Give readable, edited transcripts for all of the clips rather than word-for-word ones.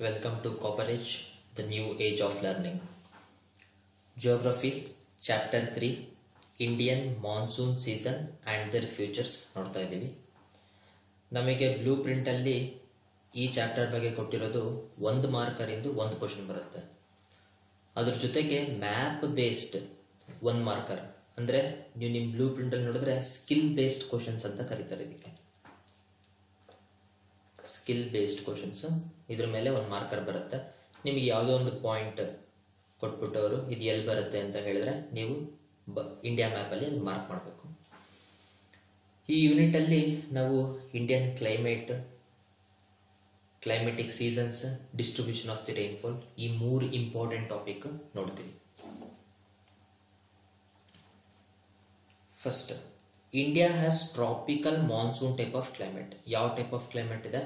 Welcome to Copperidge, the new age of learning. Geography, Chapter 3, Indian Monsoon Season and their Futures ನೋಡ್ತಾ ಇದ್ದೀವಿ. ನಮಗೆ blue ಪ್ರಿಂಟಲ್ಲಿ ಈ chapter ಬಗ್ಗೆ ಕೊಟ್ಟಿರೋದು 1 ಮಾರ್ಕರಿಂದ 1 ಕ್ವಶನ್ ಬರುತ್ತೆ. ಅದ್ರ ಜೊತೆಗೆ ಮ್ಯಾಪ್ ಬೇಸ್ಡ್ 1 ಮಾರ್ಕರ್ ಅಂದರೆ ನೀವು ನಿಮ್ಮ ಬ್ಲೂ ಪ್ರಿಂಟಲ್ಲಿ ನೋಡಿದ್ರೆ ಸ್ಕಿಲ್ ಬೇಸ್ಡ್ ಕ್ವಶನ್ಸ್ ಅಂತ ಕರೀತಾರೆ. ಇದಕ್ಕೆ ಸ್ಕಿಲ್ ಬೇಸ್ಡ್ ಕ್ವಶನ್ಸ್, ಇದ್ರ ಮೇಲೆ 1 ಮಾರ್ಕರ್ ಬರುತ್ತೆ. ನಿಮಗೆ ಯಾವುದೋ ಒಂದು ಪಾಯಿಂಟ್ ಕೊಟ್ಬಿಟ್ಟು ಅವರು ಇದು ಎಲ್ಲಿ ಬರುತ್ತೆ ಅಂತ ಹೇಳಿದ್ರೆ ನೀವು ಇಂಡಿಯಾ ಮ್ಯಾಪಲ್ಲಿ ಅದು ಮಾರ್ಕ್ ಮಾಡಬೇಕು. ಈ ಯೂನಿಟಲ್ಲಿ ನಾವು Indian climatic seasons, distribution of the rainfall, ಈ 3 ಇಂಪಾರ್ಟೆಂಟ್ ಟಾಪಿಕ್ ನೋಡ್ತೀವಿ. First, India has tropical monsoon type of climate. ಯಾವ ಟೈಪ್ ಆಫ್ ಕ್ಲೈಮೇಟ್ ಇದೆ?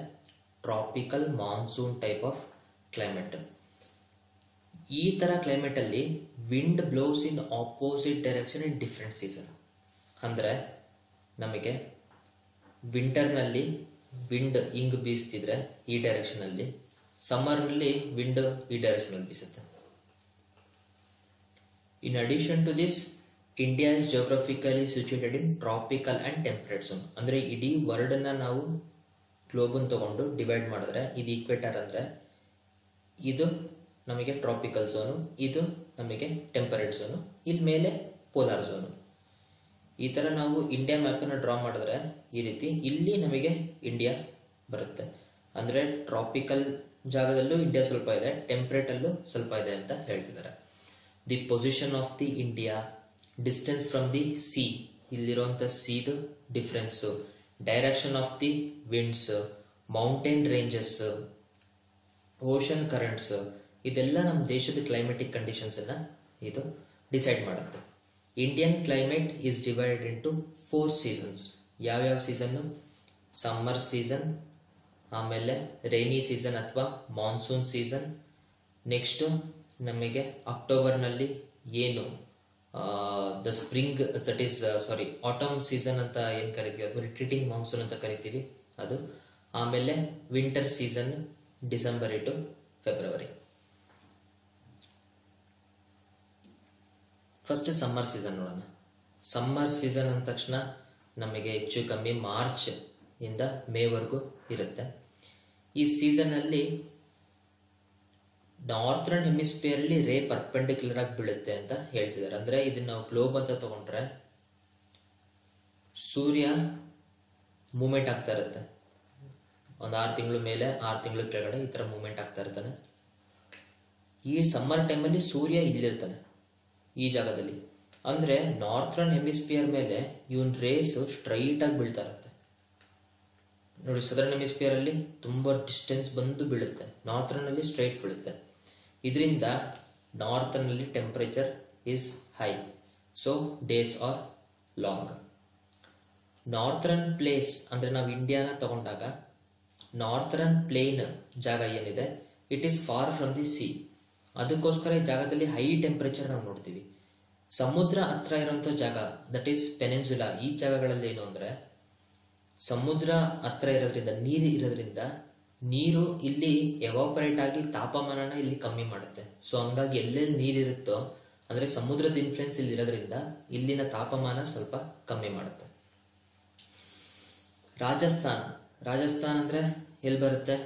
Tropical monsoon type of climate. ಈ ತರ ಕ್ಲೈಮೇಟ್ ಅಲ್ಲಿ wind blows in opposite direction in different season. ಅಂದ್ರೆ ನಮಗೆ ವಿಂಟರ್ನಲ್ಲಿ wind ಹಿಂಗ್ ಬೀಸ್ತಿದ್ರೆ ಈ ಡೈರೆಕ್ಷನ್ ಅಲ್ಲಿ, ಸಮ್ಮರ್ನಲ್ಲಿ ವಿಂಡ್ ಈ ಡೈರೆಕ್ಷನ್ ಅಲ್ಲಿ ಬೀಸುತ್ತೆ. In addition to this, India is geographically situated in tropical and temperate zone. ಅಂದ್ರೆ ಇಡೀ ವರ್ಲ್ಡ್ ನ ನಾವು ಗ್ಲೋಬನ್ ತಗೊಂಡು ಡಿವೈಡ್ ಮಾಡಿದ್ರೆ ಇದು ಈಕ್ವೇಟರ್ ಅಂದ್ರೆ ಇದು ನಮಗೆ ಟ್ರಾಪಿಕಲ್ ಝೋನು, ಇದು ನಮಗೆ ಟೆಂಪರೇಟ್ ಝೋನು, ಇಲ್ಲಿ ಮೇಲೆ ಪೋಲಾರ್ ಝೋನು. ಈ ತರ ನಾವು ಇಂಡಿಯಾ ಮ್ಯಾಪ್ ಅನ್ನು ಡ್ರಾ ಮಾಡಿದ್ರೆ ಈ ರೀತಿ ಇಲ್ಲಿ ನಮಗೆ ಇಂಡಿಯಾ ಬರುತ್ತೆ. ಅಂದ್ರೆ ಟ್ರಾಪಿಕಲ್ ಜಾಗದಲ್ಲೂ ಇಂಡಿಯಾ ಸ್ವಲ್ಪ ಇದೆ, ಟೆಂಪರೇಟ್ ಅಲ್ಲೂ ಸ್ವಲ್ಪ ಇದೆ ಅಂತ ಹೇಳ್ತಿದ್ದಾರೆ. The position of the India, distance from the sea, ಇಲ್ಲಿರುವಂತ ಸೀದು difference, direction of the winds, mountain ranges, ocean currents, ಇದೆಲ್ಲ ನಮ್ಮ ದೇಶದ ಕ್ಲೈಮೆಟಿಕ್ ಕಂಡೀಷನ್ಸ್ ಅನ್ನ ಇದು ಡಿಸೈಡ್ ಮಾಡುತ್ತೆ. Indian climate is divided into 4 seasons. ಯಾವ್ಯಾವ ಸೀಸನ್? ಸಮ್ಮರ್ ಸೀಸನ್, ಆಮೇಲೆ ರೈನಿ ಸೀಸನ್ ಅಥವಾ ಮಾನ್ಸೂನ್ ಸೀಸನ್. ನೆಕ್ಸ್ಟ್ ನಮಗೆ ಅಕ್ಟೋಬರ್ನಲ್ಲಿ ಏನು the spring, that is autumn season ಅಂತ ಏನ್ ಕರಿತೀವಿ ಅಥವಾ ರಿಟ್ರೀಟಿಂಗ್ ಮಾನ್ಸೂನ್ ಅಂತ ಕರಿತೀವಿ ಅದು. ಆಮೇಲೆ winter season December to February. First summer season ನೋಡೋಣ. ಸಮ್ಮರ್ ಸೀಸನ್ ಅಂದ ತಕ್ಷಣ ನಮಗೆ ಹೆಚ್ಚು ಕಮ್ಮಿ ಮಾರ್ಚ್ ಇಂದ ಮೇವರೆಗೂ ಇರುತ್ತೆ. ಈ ಸೀಸನ್ ಅಲ್ಲಿ ನಾರ್ಥರ್ನ್ ಹೆಮಿಸ್ಫಿಯರ್ ಅಲ್ಲಿ ರೇ ಪರ್ಪೆಂಡಿಕ್ಯುಲರ್ ಆಗಿ ಬೀಳುತ್ತೆ ಅಂತ ಹೇಳ್ತಿದ್ದಾರೆ. ಅಂದ್ರೆ ಇದನ್ನ ನಾವು ಗ್ಲೋಬ್ ಅಂತ ತಗೊಂಡ್ರೆ ಸೂರ್ಯ ಮೂವ್ಮೆಂಟ್ ಆಗ್ತಾ ಇರುತ್ತೆ. ಒಂದು 6 ತಿಂಗಳು ಮೇಲೆ 6 ತಿಂಗಳು ಕೆಳಗಡೆ ಈ ತರ ಮೂವ್ಮೆಂಟ್ ಆಗ್ತಾ ಇರ್ತಾನೆ. ಈ ಸಮ್ಮರ್ ಟೈಮಲ್ಲಿ ಸೂರ್ಯ ಇಲ್ಲಿರ್ತಾನೆ ಈ ಜಾಗದಲ್ಲಿ. ಅಂದ್ರೆ ನಾರ್ಥರ್ನ್ ಹೆಮಿಸ್ಫಿಯರ್ ಮೇಲೆ ಇವನ್ ರೇಸ್ ಸ್ಟ್ರೈಟ್ ಆಗಿ ಬೀಳ್ತಾ ಇರುತ್ತೆ. ನೋಡಿ, ಸದರ್ನ್ ಹೆಮಿಸ್ಫಿಯರ್ ಅಲ್ಲಿ ತುಂಬಾ ಡಿಸ್ಟೆನ್ಸ್ ಬಂದು ಬೀಳುತ್ತೆ, ನಾರ್ಥರ್ನ್ ಅಲ್ಲಿ ಸ್ಟ್ರೈಟ್ ಬೀಳುತ್ತೆ. ಇದರಿಂದ ನಾರ್ಥರ್ನ್ ಅಲ್ಲಿ temperature is high, so days are long. Northern place ಅಂದ್ರೆ ನಾವು ಇಂಡಿಯಾನ ತಗೊಂಡಾಗ ನಾರ್ಥರ್ನ್ ಪ್ಲೇನ್ ಜಾಗ ಏನಿದೆ, it is far from the sea. ಅದಕ್ಕೋಸ್ಕರ ಈ ಜಾಗದಲ್ಲಿ ಹೈ ಟೆಂಪರೇಚರ್ ನಾವು ನೋಡ್ತೀವಿ. ಸಮುದ್ರ ಹತ್ರ ಇರುವಂತ ಜಾಗ, ದಟ್ ಈಸ್ ಪೆನಿನ್ಸುಲಾ, ಈ ಜಾಗಗಳಲ್ಲಿ ಏನು ಅಂದ್ರೆ ಸಮುದ್ರ ಹತ್ರ ಇರೋದ್ರಿಂದ, ನೀರು ಇರೋದ್ರಿಂದ ನೀರು ಇಲ್ಲಿ ಎವಾಪರೇಟ್ ಆಗಿ ತಾಪಮಾನನ ಇಲ್ಲಿ ಕಮ್ಮಿ ಮಾಡುತ್ತೆ. ಸೊ ಹಂಗಾಗಿ ಎಲ್ಲೆಲ್ಲಿ ನೀರಿರುತ್ತೋ, ಅಂದ್ರೆ ಸಮುದ್ರದ ಇನ್ಫ್ಲುಯೆನ್ಸ್ ಇಲ್ಲಿ ಇರೋದ್ರಿಂದ ಇಲ್ಲಿನ ತಾಪಮಾನ ಸ್ವಲ್ಪ ಕಮ್ಮಿ ಮಾಡುತ್ತೆ. ರಾಜಸ್ಥಾನ್ ಅಂದ್ರೆ ಎಲ್ಲಿ ಬರುತ್ತೆ?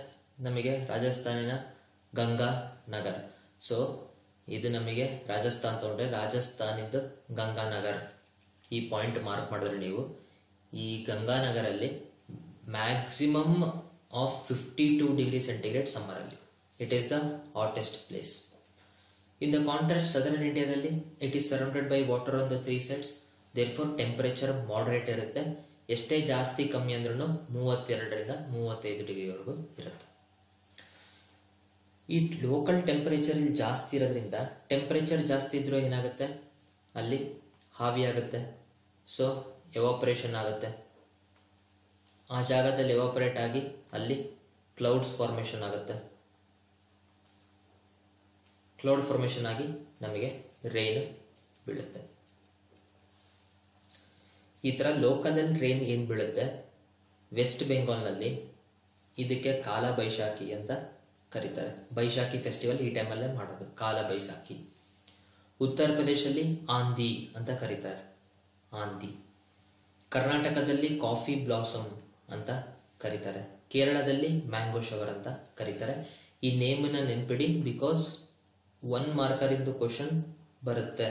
ನಮಗೆ ರಾಜಸ್ಥಾನಿನ ಗಂಗಾ ನಗರ್. ಸೊ ಇದು ನಮಗೆ ರಾಜಸ್ಥಾನ್ ತಗೊಂಡ್ರೆ ರಾಜಸ್ಥಾನಿಂದ ಗಂಗಾನಗರ್, ಈ ಪಾಯಿಂಟ್ ಮಾರ್ಕ್ ಮಾಡಿದ್ರೆ ನೀವು ಈ ಗಂಗಾನಗರಲ್ಲಿ maximum of 52 degree centigrade summer ಅಲ್ಲಿ. It is the hottest place. In the contrast, southern ಇಂಡಿಯಾದಲ್ಲಿ it is surrounded by water on the 3 sides. Therefore temperature moderate ಇರುತ್ತೆ. ಎಷ್ಟೇ ಜಾಸ್ತಿ ಕಮ್ಮಿ ಅಂದ್ರೂ 32ರಿಂದ 35 ಡಿಗ್ರಿವರೆಗೂ ಇರುತ್ತೆ. ಈ ಲೋಕಲ್ ಟೆಂಪರೇಚರ್ ಇಲ್ಲಿ ಜಾಸ್ತಿ ಇರೋದ್ರಿಂದ, ಟೆಂಪರೇಚರ್ ಜಾಸ್ತಿ ಇದ್ರೂ ಏನಾಗುತ್ತೆ, ಅಲ್ಲಿ ಹಾವಿ ಆಗುತ್ತೆ. ಸೊ ಎವಾಪರೇಷನ್ ಆಗುತ್ತೆ. ಆ ಜಾಗದಲ್ಲಿ ಎವಾಪರೇಟ್ ಆಗಿ ಅಲ್ಲಿ ಕ್ಲೌಡ್ಸ್ ಫಾರ್ಮೇಶನ್ ಆಗುತ್ತೆ. ಕ್ಲೌಡ್ ಫಾರ್ಮೇಶನ್ ಆಗಿ ನಮಗೆ ರೈನ್ ಬೀಳುತ್ತೆ. ಈ ತರ ಲೋಕಲ್ ಅಲ್ಲಿ ರೈನ್ ಏನ್ ಬೀಳುತ್ತೆ, ವೆಸ್ಟ್ ಬೆಂಗಾಲ್ ನಲ್ಲಿ ಇದಕ್ಕೆ ಕಾಲ ಬೈಶಾಖಿ ಅಂತ ಕರೀತಾರೆ. ಬೈಶಾಖಿ ಫೆಸ್ಟಿವಲ್ ಈ ಟೈಮಲ್ಲೇ ಮಾಡೋದು, ಕಾಲ ಬೈಸಾಖಿ. ಉತ್ತರ ಪ್ರದೇಶದಲ್ಲಿ ಆಂದಿ ಅಂತ ಕರೀತಾರೆ, ಆಂದಿ. ಕರ್ನಾಟಕದಲ್ಲಿ ಕಾಫಿ ಬ್ಲಾಸಮ್ ಅಂತ ಕರೀತಾರೆ. ಕೇರಳದಲ್ಲಿ ಮ್ಯಾಂಗೋ ಶವರ್ ಅಂತ ಕರೀತಾರೆ. ಈ ನೇಮನ್ನ ನೆನ್ಪಿಡಿ, ಬಿಕಾಸ್ 1 ಮಾರ್ಕರ್ ಇಂದು ಕ್ವಶನ್ ಬರುತ್ತೆ.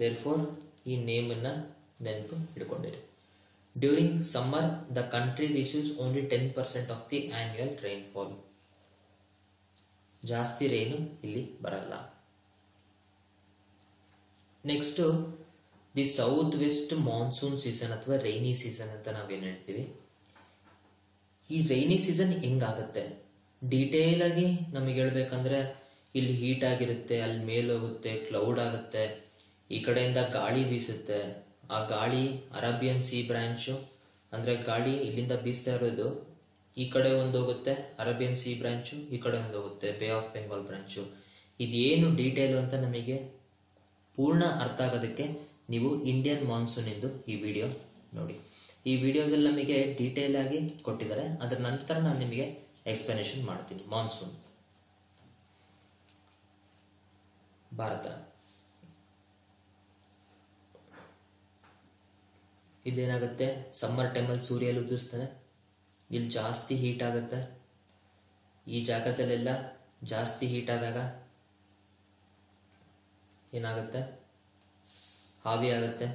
ದೇರ್ಫೋರ್ ಈ ನೇಮನ್ನ ನೆನಪು ಇಟ್ಕೊಂಡಿರಿ. During summer the country receives only 10% of the annual rainfall. ಜಾಸ್ತಿ ರೈನು ಇಲ್ಲಿ ಬರಲ್ಲ. Next the south west monsoon season ಅಥವಾ ರೈನಿ ಸೀಸನ್ ಅಂತ ನಾವೇನ್ ಹೇಳ್ತೀವಿ. ಈ ರೈನಿ ಸೀಸನ್ ಹೆಂಗಾಗತ್ತೆ ಡೀಟೇಲ್ ಆಗಿ ನಮಗೆ ಹೇಳ್ಬೇಕಂದ್ರೆ, ಇಲ್ಲಿ ಹೀಟ್ ಆಗಿರುತ್ತೆ, ಅಲ್ಲಿ ಮೇಲೋಗುತ್ತೆ, ಕ್ಲೌಡ್ ಆಗುತ್ತೆ, ಈ ಕಡೆಯಿಂದ ಗಾಳಿ ಬೀಸುತ್ತೆ. ಆ ಗಾಳಿ ಅರೇಬಿಯನ್ ಸಿ ಬ್ರಾಂಚು, ಅಂದ್ರೆ ಗಾಳಿ ಇಲ್ಲಿಂದ ಬೀಸ್ತಾ ಇರೋದು ಈ ಕಡೆ ಒಂದು ಹೋಗುತ್ತೆ ಅರೇಬಿಯನ್ ಸಿ ಬ್ರಾಂಚು, ಈ ಕಡೆ ಒಂದು ಹೋಗುತ್ತೆ ಬೇ ಆಫ್ ಬೆಂಗಾಲ್ ಬ್ರಾಂಚು. ಇದೇನು ಡೀಟೇಲ್ ಅಂತ ನಮಗೆ ಪೂರ್ಣ ಅರ್ಥ ಆಗೋದಕ್ಕೆ ನೀವು ಇಂಡಿಯನ್ ಮಾನ್ಸೂನ್ ಎಂದು ಈ ವಿಡಿಯೋ ನೋಡಿ. ಈ ವಿಡಿಯೋದಲ್ಲಿ ನಮಗೆ ಡೀಟೇಲ್ ಆಗಿ ಕೊಟ್ಟಿದ್ದಾರೆ, ಅದರ ನಂತರ ನಾನು ನಿಮಗೆ ಎಕ್ಸ್ಪ್ಲನೇಷನ್ ಮಾಡ್ತೀನಿ. ಮಾನ್ಸೂನ್ ಭಾರತ, ಇಲ್ಲೇನಾಗುತ್ತೆ, ಸಮ್ಮರ್ ಟೈಮಲ್ಲಿ ಸೂರ್ಯ ಉದಿಸ್ತಾನೆ, ಇಲ್ಲಿ ಜಾಸ್ತಿ ಹೀಟ್ ಆಗುತ್ತೆ. ಈ ಜಾಗದಲ್ಲೆಲ್ಲ ಜಾಸ್ತಿ ಹೀಟ್ ಆದಾಗ ಏನಾಗುತ್ತೆ, ಹಾವಿ ಆಗುತ್ತೆ.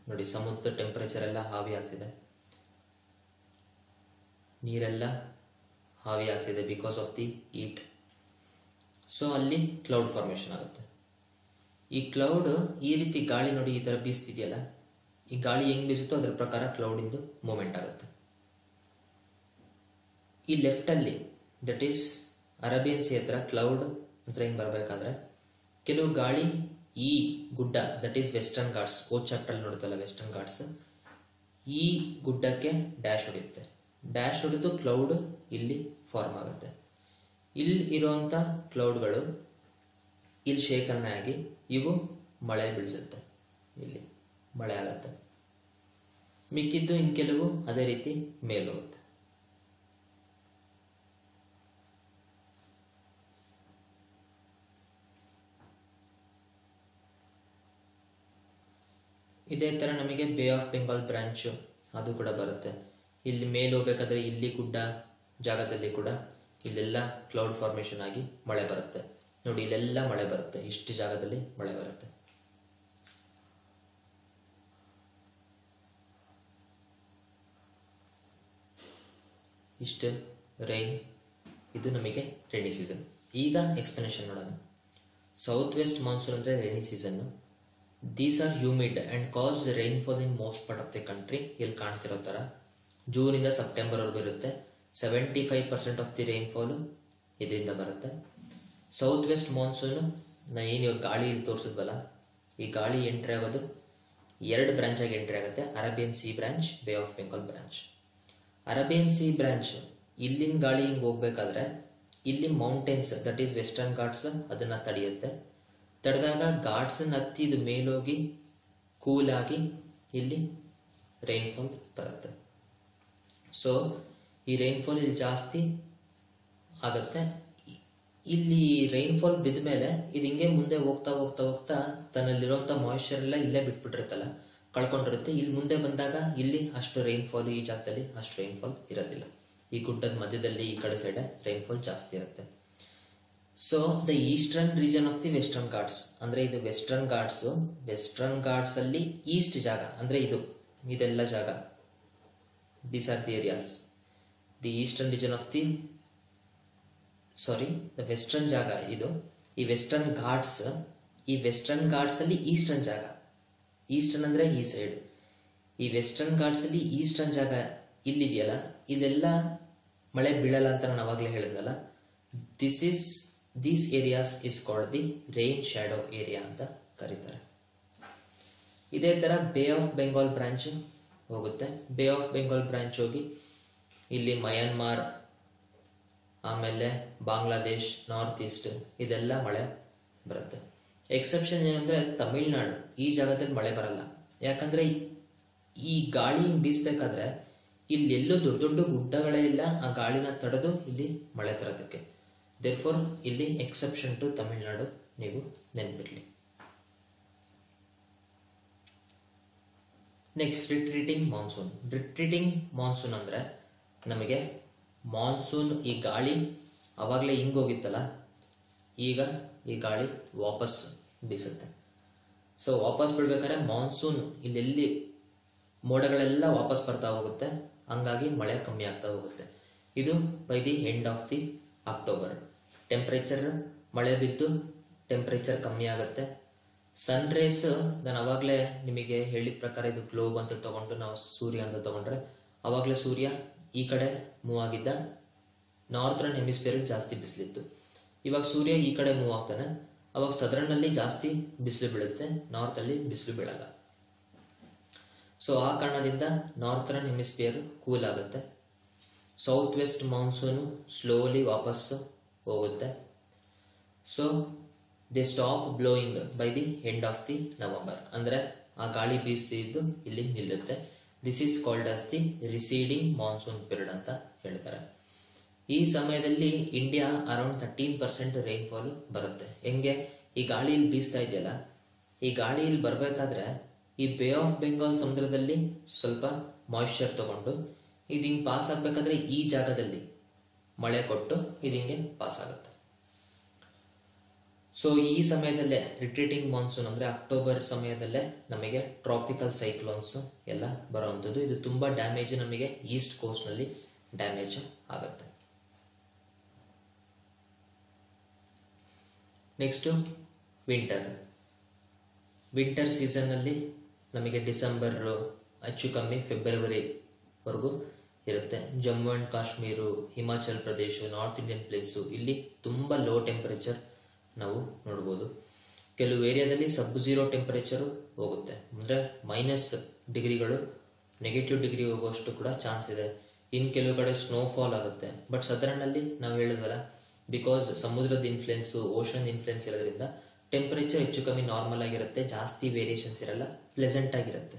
ನೋಡಿ, ಸಮುದ್ರ ಟೆಂಪರೇಚರ್ ಎಲ್ಲ ಹಾವಿ ಆಗ್ತಿದೆ, ನೀರೆಲ್ಲ ಹಾವಿ ಆಗ್ತಿದೆ because of the heat. So ಅಲ್ಲಿ ಕ್ಲೌಡ್ ಫಾರ್ಮೇಶನ್ ಆಗುತ್ತೆ. ಈ ಕ್ಲೌಡ್ ಈ ರೀತಿ ಗಾಳಿ ನೋಡಿ ಈ ತರ ಬೀಸ್ತಿದೆಯಲ್ಲ, ಈ ಗಾಳಿ ಹೆಂಗ್ ಬೀಸುತ್ತೋ ಅದರ ಪ್ರಕಾರ ಕ್ಲೌಡ್ ಇಂದು ಮೂವ್ಮೆಂಟ್ ಆಗುತ್ತೆ. ಈ ಲೆಫ್ಟ್ ಅಲ್ಲಿ ದಟ್ ಈಸ್ ಅರೇಬಿಯನ್ ಸಿ ಹತ್ರ ಕ್ಲೌಡ್ ಹತ್ರ ಹಿಂಗ್ ಬರ್ಬೇಕಾದ್ರೆ ಕೆಲವು ಗಾಳಿ ಈ ಗುಡ್ಡ ದಟ್ ಈಸ್ ವೆಸ್ಟರ್ನ್ ಘಾಟ್ಸ್, ಓದ್ ಚಾಪ್ಟರ್ ನೋಡುತ್ತಲ್ಲ ವೆಸ್ಟರ್ನ್ ಘಾಟ್ಸ್, ಈ ಗುಡ್ಡಕ್ಕೆ ಡ್ಯಾಶ್ ಹೊಡೆಯುತ್ತೆ. ಡ್ಯಾಶ್ ಹೊಡೆದು ಕ್ಲೌಡ್ ಇಲ್ಲಿ ಫಾರ್ಮ್ ಆಗುತ್ತೆ. ಇಲ್ಲಿ ಇರುವಂತ ಕ್ಲೌಡ್ಗಳು ಇಲ್ಲಿ ಶೇಖರಣೆ ಆಗಿ ಇವು ಮಳೆ ಬೀಳಿಸುತ್ತೆ, ಇಲ್ಲಿ ಮಳೆ ಆಗತ್ತೆ. ಮಿಕ್ಕಿದ್ದು ಇನ್ ಕೆಲವು ಅದೇ ರೀತಿ ಮೇಲೋಗುತ್ತೆ. ಇದೇ ತರ ನಮಗೆ ಬೇ ಆಫ್ ಬೆಂಗಾಲ್ ಬ್ರಾಂಚ್ ಅದು ಕೂಡ ಬರುತ್ತೆ. ಇಲ್ಲಿ ಮೇಲೆ ಹೋಗ್ಬೇಕಾದ್ರೆ ಇಲ್ಲಿ ಗುಡ್ಡ ಜಾಗದಲ್ಲಿ ಕೂಡ ಇಲ್ಲೆಲ್ಲ ಕ್ಲೌಡ್ ಫಾರ್ಮೇಶನ್ ಆಗಿ ಮಳೆ ಬರುತ್ತೆ. ನೋಡಿ, ಇಲ್ಲೆಲ್ಲ ಮಳೆ ಬರುತ್ತೆ, ಇಷ್ಟು ಜಾಗದಲ್ಲಿ ಮಳೆ ಬರುತ್ತೆ. ಇಷ್ಟು ರೈನ್, ಇದು ನಮಗೆ ರೈನಿ ಸೀಸನ್. ಈಗ ಎಕ್ಸ್ಪ್ಲನೇಷನ್ ನೋಡೋಣ. ಸೌತ್ ವೆಸ್ಟ್ ಮಾನ್ಸೂನ್ ಅಂದ್ರೆ rainy season. These are humid and cause rainfall in most part of the country. ಇಲ್ಲಿ ಕಾಣ್ತಿರೋ ತರ ಜೂನ್ ಇಂದ ಸೆಪ್ಟೆಂಬರ್ ವರೆಗೂ ಇರುತ್ತೆ. 75% ಆಫ್ ದಿ ರೈನ್ಫಾಲ್ ಇದರಿಂದ ಬರುತ್ತೆ. ಸೌತ್ ವೆಸ್ಟ್ ಮಾನ್ಸೂನ್ ನಾ ಏನು ಗಾಳಿ ಇಲ್ಲಿ ತೋರಿಸಿದ್ವಲ್ಲ, ಈ ಗಾಳಿ ಎಂಟ್ರಿ ಆಗೋದು 2 ಬ್ರಾಂಚ್ ಆಗಿ ಎಂಟ್ರಿ ಆಗುತ್ತೆ, Arabian C branch, bay of Bengal branch. Arabian C branch ಇಲ್ಲಿನ ಗಾಳಿ ಹಿಂಗ್ ಹೋಗ್ಬೇಕಾದ್ರೆ ಇಲ್ಲಿ mountains that is western Ghats ಅದನ್ನ ತಡೆಯುತ್ತೆ. ತಡೆದಾಗ ಘಾಟ್ಸ್ ಹತ್ತಿ ಇದು ಮೇಲೋಗಿ ಕೂಲ್ ಆಗಿ ಇಲ್ಲಿ ರೈನ್ಫಾಲ್ ಬರುತ್ತೆ. ಸೊ ಈ ರೈನ್ಫಾಲ್ ಇಲ್ಲಿ ಜಾಸ್ತಿ ಆಗುತ್ತೆ. ಇಲ್ಲಿ ರೈನ್ಫಾಲ್ ಬಿದ್ದ ಮೇಲೆ ಇದು ಹಿಂಗೆ ಮುಂದೆ ಹೋಗ್ತಾ ಹೋಗ್ತಾ ಹೋಗ್ತಾ ತನ್ನಲ್ಲಿರುವಂತ ಮಾಯಿಶ್ಚರ್ ಎಲ್ಲ ಇಲ್ಲೇ ಬಿಟ್ಬಿಟ್ಟಿರುತ್ತಲ್ಲ, ಕಳ್ಕೊಂಡಿರುತ್ತೆ. ಇಲ್ಲಿ ಮುಂದೆ ಬಂದಾಗ ಇಲ್ಲಿ ಅಷ್ಟು ರೈನ್ಫಾಲ್, ಈ ಜಾಗದಲ್ಲಿ ಅಷ್ಟು ರೈನ್ಫಾಲ್ ಇರೋದಿಲ್ಲ. ಈ ಗುಡ್ಡದ ಮಧ್ಯದಲ್ಲಿ ಈ ಕಡೆ ಸೈಡ್ ರೈನ್ಫಾಲ್ ಜಾಸ್ತಿ ಇರುತ್ತೆ. So the eastern region of the western Ghats ಅಂದ್ರೆ ಇದು ವೆಸ್ಟರ್ನ್ ಘಾಟ್ಸ್. ವೆಸ್ಟರ್ನ್ ಘಾಟ್ಸ್ ಅಲ್ಲಿ ಈಸ್ಟ್ ಜಾಗ ಅಂದ್ರೆ ಇದೆಲ್ಲ ಜಾಗ, these are the areas. The eastern region of the the western ಜಾಗ ಇದು. ಈ ವೆಸ್ಟರ್ನ್ ಘಾಟ್ಸ್, ಈ ವೆಸ್ಟರ್ನ್ ಘಾಟ್ಸ್ ಅಲ್ಲಿ ಈಸ್ಟರ್ನ್ ಜಾಗ, ಈಸ್ಟರ್ನ್ ಅಂದ್ರೆ ಈ ಸೈಡ್. ಈ ವೆಸ್ಟರ್ನ್ ಘಾಟ್ಸ್ ಅಲ್ಲಿ ಈಸ್ಟರ್ನ್ ಜಾಗ ಇಲ್ಲಿದೆಯಲ್ಲ, ಇಲ್ಲೆಲ್ಲ ಮಳೆ ಬೀಳಲ್ಲ ಅಂತ ನಾನು ಅವಾಗಲೇ ಹೇಳಿದ್ನಲ್ಲ. These areas is called the rain shadow area ಅಂತ ಕರೀತಾರೆ. ಇದೇ ತರ ಬೇ ಆಫ್ ಬೆಂಗಾಲ್ ಬ್ರಾಂಚ್ ಹೋಗುತ್ತೆ. ಬೇ ಆಫ್ ಬೆಂಗಾಲ್ ಬ್ರಾಂಚ್ ಹೋಗಿ ಇಲ್ಲಿ ಮಯನ್ಮಾರ್, ಆಮೇಲೆ ಬಾಂಗ್ಲಾದೇಶ್, ನಾರ್ತ್ ಈಸ್ಟ್ ಇದೆಲ್ಲ ಮಳೆ ಬರುತ್ತೆ. ಎಕ್ಸೆಪ್ಷನ್ ಏನಂದ್ರೆ ತಮಿಳ್ನಾಡು, ಈ ಜಾಗದಲ್ಲಿ ಮಳೆ ಬರಲ್ಲ. ಯಾಕಂದ್ರೆ ಈ ಗಾಳಿ ಬೀಸ್ಬೇಕಾದ್ರೆ ಇಲ್ಲಿ ಎಲ್ಲೂ ದೊಡ್ಡ ದೊಡ್ಡ ಗುಡ್ಡಗಳೇ ಇಲ್ಲ ಆ ಗಾಳಿನ ತಡೆದು ಇಲ್ಲಿ ಮಳೆ ತರೋದಕ್ಕೆ. ದೇರ್ಫೋರ್ ಇಲ್ಲಿ ಎಕ್ಸೆಪ್ಷನ್ ಟು ತಮಿಳುನಾಡು ನೀವು ನೆನ್ಪಿಡ್ಲಿ. Next retreating monsoon. Retreating monsoon ಅಂದ್ರೆ ನಮಗೆ ಮಾನ್ಸೂನ್ ಈ ಗಾಳಿ ಅವಾಗಲೇ ಹಿಂಗೋಗಿತ್ತಲ್ಲ, ಈಗ ಈ ಗಾಳಿ ವಾಪಸ್ ಬೀಸುತ್ತೆ. ಸೊ ವಾಪಸ್ ಬಿಡ್ಬೇಕಾದ್ರೆ ಮಾನ್ಸೂನ್ ಇಲ್ಲೆಲ್ಲಿ ಮೋಡಗಳೆಲ್ಲ ವಾಪಸ್ ಬರ್ತಾ ಹೋಗುತ್ತೆ, ಹಂಗಾಗಿ ಮಳೆ ಕಮ್ಮಿ ಆಗ್ತಾ ಹೋಗುತ್ತೆ. ಇದು by the end of the October. Temperature ಮಳೆ ಬಿದ್ದು ಟೆಂಪ್ರೇಚರ್ ಕಮ್ಮಿ ಆಗುತ್ತೆ. ಸನ್ ರೇಸ್ ನಾನು ಅವಾಗಲೇ ನಿಮಗೆ ಹೇಳಿದ ಪ್ರಕಾರ ಇದು ಗ್ಲೋಬ್ ಅಂತ ತಗೊಂಡು ನಾವು ಸೂರ್ಯ ಅಂತ ತಗೊಂಡ್ರೆ ಅವಾಗಲೇ ಸೂರ್ಯ ಈ ಕಡೆ ಮೂವ್ ಆಗಿದ್ದ, ನಾರ್ತ್ರನ್ ಹೆಮಿಸ್ಫಿಯರ್ ಜಾಸ್ತಿ ಬಿಸಿಲಿತ್ತು. ಇವಾಗ ಸೂರ್ಯ ಈ ಕಡೆ ಮೂವ್ ಆಗ್ತಾನೆ, ಅವಾಗ ಸದರ್ನ್ ಅಲ್ಲಿ ಜಾಸ್ತಿ ಬಿಸಿಲು ಬೀಳುತ್ತೆ, ನಾರ್ತ್ ಅಲ್ಲಿ ಬಿಸಿಲು ಬೀಳಲ್ಲ. ಸೊ ಆ ಕಾರಣದಿಂದ ನಾರ್ತ್ರನ್ ಹೆಮಿಸ್ಫಿಯರ್ ಕೂಲ್ ಆಗುತ್ತೆ. ಸೌತ್ ವೆಸ್ಟ್ ಮಾನ್ಸೂನ್ ಸ್ಲೋಲಿ ವಾಪಸ್ ಹೋಗುತ್ತೆ. So they stop blowing by the end of the November. ಅಂದ್ರೆ ಆ ಗಾಳಿ ಬೀಸಿದ್ದು ಇಲ್ಲಿ ನಿಲ್ಲುತ್ತೆ. This is called as the receding monsoon period ಅಂತ ಹೇಳ್ತಾರೆ. ಈ ಸಮಯದಲ್ಲಿ ಇಂಡಿಯಾ ಅರೌಂಡ್ 13% ರೈನ್ಫಾಲ್ ಬರುತ್ತೆ. ಹೆಂಗೆ, ಈ ಗಾಳಿ ಇಲ್ಲಿ ಬೀಸ್ತಾ ಇದೆಯಲ್ಲ, ಈ ಗಾಳಿ ಇಲ್ಲಿ ಬರಬೇಕಾದ್ರೆ ಈ ಬೇ ಆಫ್ ಬೆಂಗಾಲ್ ಸಮುದ್ರದಲ್ಲಿ ಸ್ವಲ್ಪ ಮಾಯಿಶ್ಚರ್ ತಗೊಂಡು ಇದು ಹಿಂಗೆ ಪಾಸ್ ಆಗ್ಬೇಕಾದ್ರೆ ಈ ಜಾಗದಲ್ಲಿ ಮಳೆ ಕೊಟ್ಟು ಇದು ಹಿಂಗೆ ಪಾಸ್ ಆಗುತ್ತೆ. ಸೊ ಈ ಸಮಯದಲ್ಲೇ ರಿಟ್ರೀಟಿಂಗ್ ಮಾನ್ಸೂನ್ ಅಂದ್ರೆ ಅಕ್ಟೋಬರ್ ಸಮಯದಲ್ಲೇ ನಮಗೆ ಟ್ರಾಪಿಕಲ್ ಸೈಕ್ಲೋನ್ಸ್ ಎಲ್ಲ ಬರುವಂಥದ್ದು. ಇದು ತುಂಬಾ ಡ್ಯಾಮೇಜ್ ನಮಗೆ ಈಸ್ಟ್ ಕೋಸ್ಟ್ ನಲ್ಲಿ ಡ್ಯಾಮೇಜ್ ಆಗುತ್ತೆ. Next winter. ವಿಂಟರ್ ಸೀಸನ್ ಅಲ್ಲಿ ನಮಗೆ ಡಿಸೆಂಬರ್ ಹೆಚ್ಚು ಕಮ್ಮಿ ಫೆಬ್ರವರಿವರೆಗೂ ಇರುತ್ತೆ. Jammu and Kashmir, Himachal Pradesh, north Indian ಪ್ಲೇನ್ಸು ಇಲ್ಲಿ ತುಂಬಾ ಲೋ ಟೆಂಪರೇಚರ್ ನಾವು ನೋಡ್ಬೋದು. ಕೆಲವು ಏರಿಯಾದಲ್ಲಿ ಸಬ್ ಝೀರೋ ಟೆಂಪರೇಚರು ಹೋಗುತ್ತೆ, ಅಂದ್ರೆ -ಡಿಗ್ರಿಗಳು, ನೆಗೆಟಿವ್ ಡಿಗ್ರಿ ಹೋಗುವಷ್ಟು ಕೂಡ ಚಾನ್ಸ್ ಇದೆ. ಇನ್ ಕೆಲವು ಕಡೆ ಸ್ನೋಫಾಲ್ ಆಗುತ್ತೆ. ಬಟ್ ಸದರ್ನ್ ಅಲ್ಲಿ ನಾವು ಹೇಳಿದ್ವಲ್ಲ, ಬಿಕಾಸ್ ಸಮುದ್ರದ ಇನ್ಫ್ಲುಯೆನ್ಸ್, ಓಷನ್ ಇನ್ಫ್ಲುಯೆನ್ಸ್ ಇರೋದ್ರಿಂದ ಟೆಂಪರೇಚರ್ ಹೆಚ್ಚು ಕಮ್ಮಿ ನಾರ್ಮಲ್ ಆಗಿರುತ್ತೆ, ಜಾಸ್ತಿ ವೇರಿಯೇಷನ್ಸ್ ಇರಲ್ಲ, ಪ್ಲೆಸೆಂಟ್ ಆಗಿರುತ್ತೆ.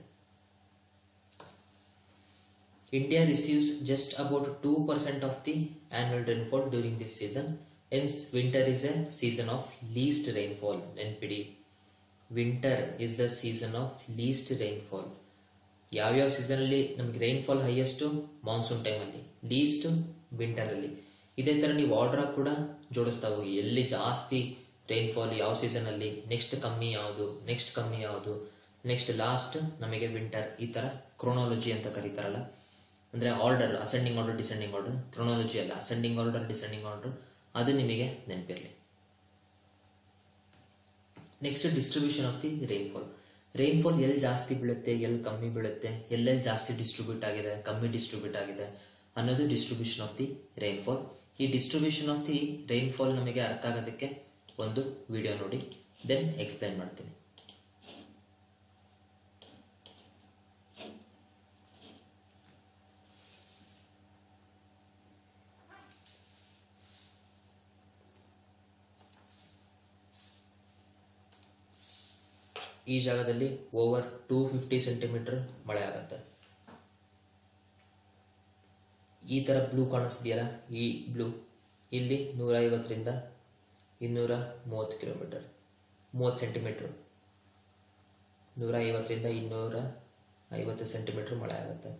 India receives just about 2% of the annual rainfall during this season. Hence, winter is a season of least rainfall. NPD. Winter is the season of least rainfall. ಯಾವ್ಯಾವ season ಅಲ್ಲಿ ನಮಗೆ rainfall highest? Monsoon time ಅಲ್ಲಿ, list winter ಅಲ್ಲಿ. ಇದೇ ತರ ನೀವು order ಕೂಡ ಜೋಡಿಸ್ತಾ ಹೋಗಿ, ಎಲ್ಲಿ ಜಾಸ್ತಿ ರೈನ್ಫಾಲ್ ಯಾವ ಸೀಸನ್ ಅಲ್ಲಿ, ನೆಕ್ಸ್ಟ್ ಕಮ್ಮಿ ಯಾವುದು, ನೆಕ್ಸ್ಟ್ ಕಮ್ಮಿ ಯಾವುದು, ನೆಕ್ಸ್ಟ್ ಲಾಸ್ಟ್ ನಮಗೆ ವಿಂಟರ್. ಈ ತರ ಕ್ರೋನಾಲಜಿ ಅಂತ ಕರೀತಾರಲ್ಲ, ಅಂದ್ರೆ order, ascending order, descending order. Chronology ಅಲ್ಲ, ಅಸೆಂಡಿಂಗ್ ಆರ್ಡರ್, ಡಿಸೆಂಡಿಂಗ್ ಆರ್ಡರ್, ಅದು ನಿಮಗೆ ನೆನಪಿರಲಿ. Next distribution of the rainfall. Rainfall ಎಲ್ಲಿ ಜಾಸ್ತಿ ಬೀಳುತ್ತೆ, ಎಲ್ಲಿ ಕಮ್ಮಿ ಬೀಳುತ್ತೆ, ಎಲ್ಲೆಲ್ಲಿ ಜಾಸ್ತಿ ಡಿಸ್ಟ್ರಿಬ್ಯೂಟ್ ಆಗಿದೆ, ಕಮ್ಮಿ ಡಿಸ್ಟ್ರಿಬ್ಯೂಟ್ ಆಗಿದೆ ಅನ್ನೋದು ಡಿಸ್ಟ್ರಿಬ್ಯೂಷನ್ ಆಫ್ ದಿ ರೈನ್ಫಾಲ್. ಈ ಡಿಸ್ಟ್ರಿಬ್ಯೂಷನ್ ಆಫ್ ದಿ ರೈನ್ಫಾಲ್ ನಮಗೆ ಅರ್ಥ ಆಗೋದಕ್ಕೆ ಒಂದು ವಿಡಿಯೋ ನೋಡಿ, ದೆನ್ ಎಕ್ಸ್ಪ್ಲೈನ್ ಮಾಡ್ತೀನಿ. ಈ ಜಾಗದಲ್ಲಿ ಓವರ್ 250 ಸೆಂಟಿಮೀಟರ್ ಮಳೆ ಆಗುತ್ತೆ. ಈ ತರ ಬ್ಲೂ ಕಾಣಿಸ್ತಿದೆಯಲ್ಲ, ಈ ಬ್ಲೂ ಇಲ್ಲಿ 150ರಿಂದ 230 ಕಿಲೋಮೀಟರ್, 30 ಸೆಂಟಿಮೀಟರ್, 150ರಿಂದ 250 ಸೆಂಟಿಮೀಟರ್ ಮಳೆ ಆಗುತ್ತೆ.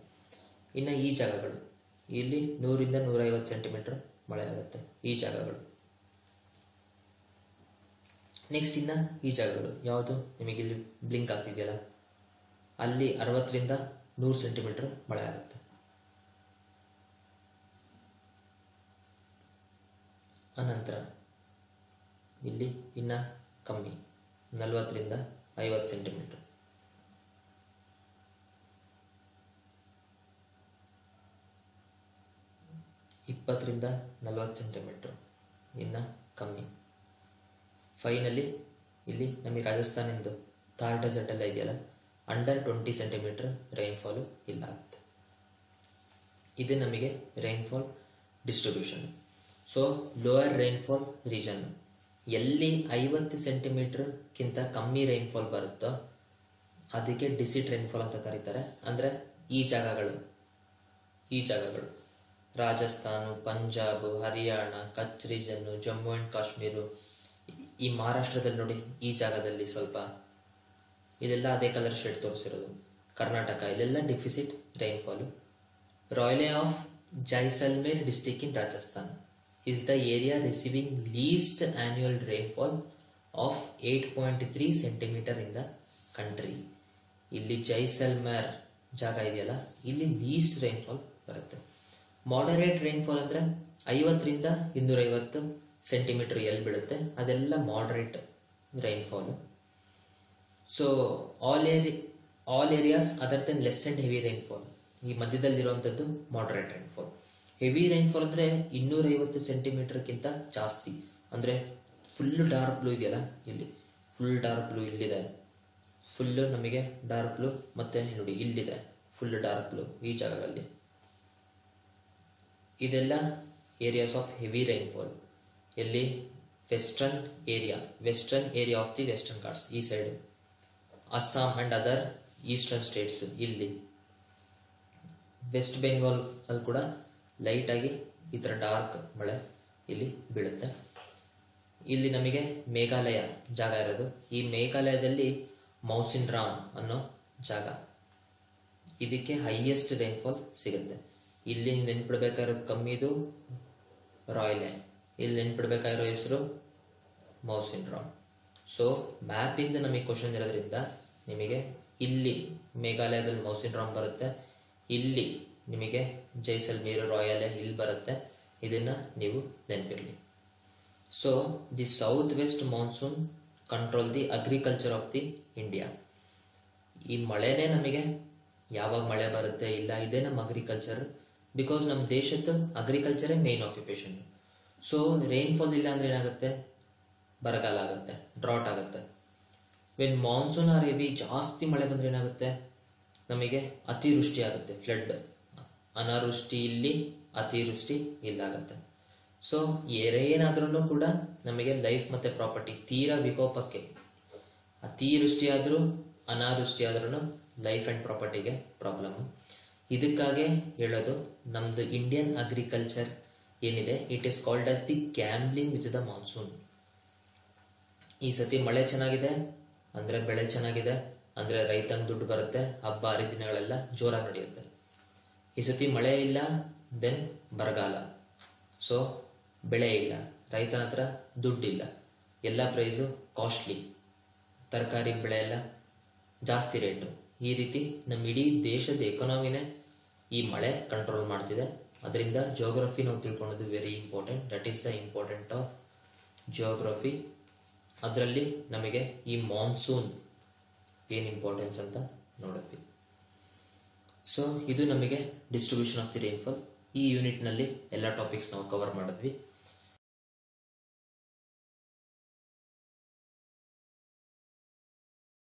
ಇನ್ನು ಈ ಜಾಗಗಳು ಇಲ್ಲಿ 100ರಿಂದ 150 ಸೆಂಟಿಮೀಟರ್ ಮಳೆ ಆಗುತ್ತೆ, ಈ ಜಾಗಗಳು. ನೆಕ್ಸ್ಟ್ ಇನ್ನ ಈ ಜಾಗಗಳು ಯಾವುದು ನಿಮಗೆ ಇಲ್ಲಿ ಬ್ಲಿಂಕ್ ಆಗ್ತಿದೆಯಲ್ಲ, ಅಲ್ಲಿ 60ರಿಂದ 100 ಸೆಂಟಿಮೀಟರ್ ಮಳೆ ಆಗುತ್ತೆ. ಅನಂತರ ಇಲ್ಲಿ ಇನ್ನ ಕಮ್ಮಿ, 40ರಿಂದ 50 ಸೆಂಟಿಮೀಟರ್. ರಿಂದ 40 ಸೆಂಟಿಮೀಟರ್ ಇನ್ನ ಕಮ್ಮಿ. ಫೈನಲಿ ಇಲ್ಲಿ ನಮಗೆ ರಾಜಸ್ಥಾನದ ಥಾರ್ ಡೆಸರ್ಟ್ ಎಲ್ಲ ಇದೆಯಲ್ಲ, ಅಂಡರ್ 20 ಸೆಂಟಿಮೀಟರ್ ರೈನ್ಫಾಲು ಇಲ್ಲ ಆಗುತ್ತೆ. ಇದು ನಮಗೆ rainfall distribution. So lower rainfall region ಎಲ್ಲಿ 50 ಸೆಂಟಿಮೀಟರ್ಗಿಂತ ಕಮ್ಮಿ ರೈನ್ಫಾಲ್ ಬರುತ್ತೋ ಅದಕ್ಕೆ ಡಿಸಿಟ್ ರೈನ್ಫಾಲ್ ಅಂತ ಕರೀತಾರೆ. ಅಂದರೆ ಈ ಜಾಗಗಳು ಈ ಜಾಗಗಳು ರಾಜಸ್ಥಾನ, ಪಂಜಾಬ್, ಹರಿಯಾಣ, ಕಚ್ ರೀಜನ್ನು, ಜಮ್ಮು ಆ್ಯಂಡ್ ಕಾಶ್ಮೀರು, ಈ ಮಹಾರಾಷ್ಟ್ರದಲ್ಲಿ ನೋಡಿ ಈ ಜಾಗದಲ್ಲಿ ಸ್ವಲ್ಪ ಇದೆಲ್ಲ ಅದೇ ಕಲರ್ ಶೇಡ್ ತೋರಿಸಿರೋದು. ಕರ್ನಾಟಕ ಇಲ್ಲೆಲ್ಲ ಡಿಫಿಸಿಟ್ ರೈನ್ಫಾಲು. ರಾಯ್ಲೆ of Jaisalmer district in Rajasthan is the area receiving least annual rainfall of 8.3 centimeter in the country. ಇಲ್ಲಿ ಜೈಸಲ್ಮೇರ್ ಜಾಗ ಇದೆಯಲ್ಲ, ಇಲ್ಲಿ ಲೀಸ್ಟ್ ರೈನ್ಫಾಲ್ ಬರುತ್ತೆ. ಮಾಡರೇಟ್ ರೈನ್ಫಾಲ್ ಅಂದರೆ 50ರಿಂದ 250 ಸೆಂಟಿಮೀಟರ್ ಎಲ್ಲಿ ಬೀಳುತ್ತೆ ಅದೆಲ್ಲ moderate rainfall. So all areas other than less and heavy rainfall, ಈ ಮಧ್ಯದಲ್ಲಿರುವಂಥದ್ದು ಮಾಡರೇಟ್ ರೈನ್ಫಾಲ್. ಹೆವಿ ರೈನ್ಫಾಲ್ ಅಂದರೆ 250 ಸೆಂಟಿಮೀಟರ್ಗಿಂತ ಜಾಸ್ತಿ, ಅಂದರೆ ಫುಲ್ ಡಾರ್ಕ್ ಬ್ಲೂ ಇದೆಯಲ್ಲ, ಇಲ್ಲಿ ಫುಲ್ ಡಾರ್ಕ್ ಬ್ಲೂ ಇಲ್ಲಿದೆ, ಫುಲ್ಲು ನಮಗೆ ಡಾರ್ಕ್ ಬ್ಲೂ, ಮತ್ತೆ ನೋಡಿ ಇಲ್ಲಿದೆ ಫುಲ್ ಡಾರ್ಕ್ ಬ್ಲೂ. ಈ ಜಾಗದಲ್ಲಿ ಇದೆಲ್ಲ ಏರಿಯಾಸ್ ಆಫ್ ಹೆವಿ ರೈನ್ಫಾಲ್. ಎಲ್ಲಿ western area of the western ghats, ಈ side Assam and other eastern states. ಇಲ್ಲಿ ವೆಸ್ಟ್ ಬೆಂಗಾಲ್ ಅಲ್ಲಿ ಕೂಡ ಲೈಟಾಗಿ ಈ ಥರ ಡಾರ್ಕ್ ಮಳೆ ಇಲ್ಲಿ ಬೀಳುತ್ತೆ. ಇಲ್ಲಿ ನಮಗೆ ಮೇಘಾಲಯ ಜಾಗ ಇರೋದು. ಈ ಮೇಘಾಲಯದಲ್ಲಿ ಮೌಸಿನ್ ರಾಮ್ ಅನ್ನೋ ಜಾಗ, ಇದಕ್ಕೆ ಹೈಯೆಸ್ಟ್ ರೈನ್ಫಾಲ್ ಸಿಗುತ್ತೆ. ಇಲ್ಲಿ ನೆನ್ಪಿಡ್ಬೇಕಾಗಿರೋದು ಕಮ್ಮಿದು ರಾಯ್ಲೆ, ಇಲ್ಲಿ ನೆನ್ಪಿಡ್ಬೇಕಾಗಿರೋ ಹೆಸರು ಮೌಸಿನ್ ರಾಮ್. ಸೊ ಮ್ಯಾಪಿಂದ ನಮಗೆ ಕ್ವಶನ್ ಇರೋದ್ರಿಂದ ನಿಮಗೆ ಇಲ್ಲಿ ಮೇಘಾಲಯದಲ್ಲಿ ಮೌಸಿನ್ ರಾಮ್ ಬರುತ್ತೆ, ಇಲ್ಲಿ ನಿಮಗೆ ಜೈಸಲ್ಮೇರ್ ರಾಯಲೆ ಇಲ್ಲಿ ಬರುತ್ತೆ. ಇದನ್ನು ನೀವು ನೆನಪಿರಲಿ. So the south west monsoon control the agriculture of the India. ಈ ಮಳೆನೇ ನಮಗೆ ಯಾವಾಗ ಮಳೆ ಬರುತ್ತೆ ಇಲ್ಲ, ಇದೇ ನಮ್ಮ ಅಗ್ರಿಕಲ್ಚರ್. ಬಿಕಾಸ್ ನಮ್ಮ ದೇಶದ ಅಗ್ರಿಕಲ್ಚರೇ ಮೇನ್ ಆಕ್ಯುಪೇಷನ್. ಸೊ ರೈನ್ಫಾಲ್ ಇಲ್ಲ ಅಂದರೆ ಏನಾಗುತ್ತೆ, ಬರಗಾಲ ಆಗುತ್ತೆ, ಡ್ರಾಟ್ ಆಗುತ್ತೆ. ವೆನ್ ಮಾನ್ಸೂನ್ ಆರ್ ಹೆವಿ, ಜಾಸ್ತಿ ಮಳೆ ಬಂದರೆ ಏನಾಗುತ್ತೆ, ನಮಗೆ ಅತಿವೃಷ್ಟಿ ಆಗುತ್ತೆ, ಫ್ಲಡ್. ಅನಾವೃಷ್ಟಿ ಇಲ್ಲಿ, ಅತಿವೃಷ್ಟಿ ಇಲ್ಲಾಗುತ್ತೆ. ಸೊ ಏನಾದ್ರೂ ಕೂಡ ನಮಗೆ ಲೈಫ್ ಮತ್ತು ಪ್ರಾಪರ್ಟಿ ತೀರಾ ವಿಕೋಪಕ್ಕೆ, ಅತಿವೃಷ್ಟಿ ಆದರೂ ಅನಾವೃಷ್ಟಿ ಆದ್ರೂ ಲೈಫ್ ಆ್ಯಂಡ್ ಪ್ರಾಪರ್ಟಿಗೆ ಪ್ರಾಬ್ಲಮ್ಮು. ಇದಕ್ಕಾಗೆ ಹೇಳೋದು ನಮ್ಮದು ಇಂಡಿಯನ್ ಅಗ್ರಿಕಲ್ಚರ್ ಏನಿದೆ, it is called as the gambling with the monsoon. ಈ ಸತಿ ಮಳೆ ಚೆನ್ನಾಗಿದೆ ಅಂದರೆ, ಬೆಳೆ ಚೆನ್ನಾಗಿದೆ ಅಂದರೆ ರೈತಂಗೆ ದುಡ್ಡು ಬರುತ್ತೆ, ಹಬ್ಬ ಹರಿದಿನಗಳೆಲ್ಲ ಜೋರಾಗಿ ನಡೆಯುತ್ತೆ. ಈ ಸತಿ ಮಳೆ ಇಲ್ಲ, ದೆನ್ ಬರಗಾಲ. ಸೊ ಬೆಳೆ ಇಲ್ಲ, ರೈತನ ಹತ್ರ ದುಡ್ಡಿಲ್ಲ, ಎಲ್ಲ ಪ್ರೈಸು ಕಾಸ್ಟ್ಲಿ, ತರಕಾರಿ ಬೆಳೆ ಎಲ್ಲ ಜಾಸ್ತಿ ರೇಟು. ಈ ರೀತಿ ನಮ್ಮ ಇಡೀ ದೇಶದ ಎಕಾನಮಿನೇ ಈ ಮಳೆ ಕಂಟ್ರೋಲ್ ಮಾಡ್ತಿದೆ. ಅದರಿಂದ ಜಿಯೋಗ್ರಫಿ ನಾವು ತಿಳ್ಕೊಳ್ಳೋದು very important. That is the important of geography. ಅದರಲ್ಲಿ ನಮಗೆ ಈ ಮಾನ್ಸೂನ್ ಏನು ಇಂಪಾರ್ಟೆನ್ಸ್ ಅಂತ ನೋಡಿದ್ವಿ. ಸೊ ಇದು ನಮಗೆ ಡಿಸ್ಟ್ರಿಬ್ಯೂಷನ್ ಆಫ್ ದಿ ರೈನ್ಫಾಲ್. ಈ ಯೂನಿಟ್ನಲ್ಲಿ ಎಲ್ಲ ಟಾಪಿಕ್ಸ್ ನಾವು ಕವರ್ ಮಾಡಿದ್ವಿ.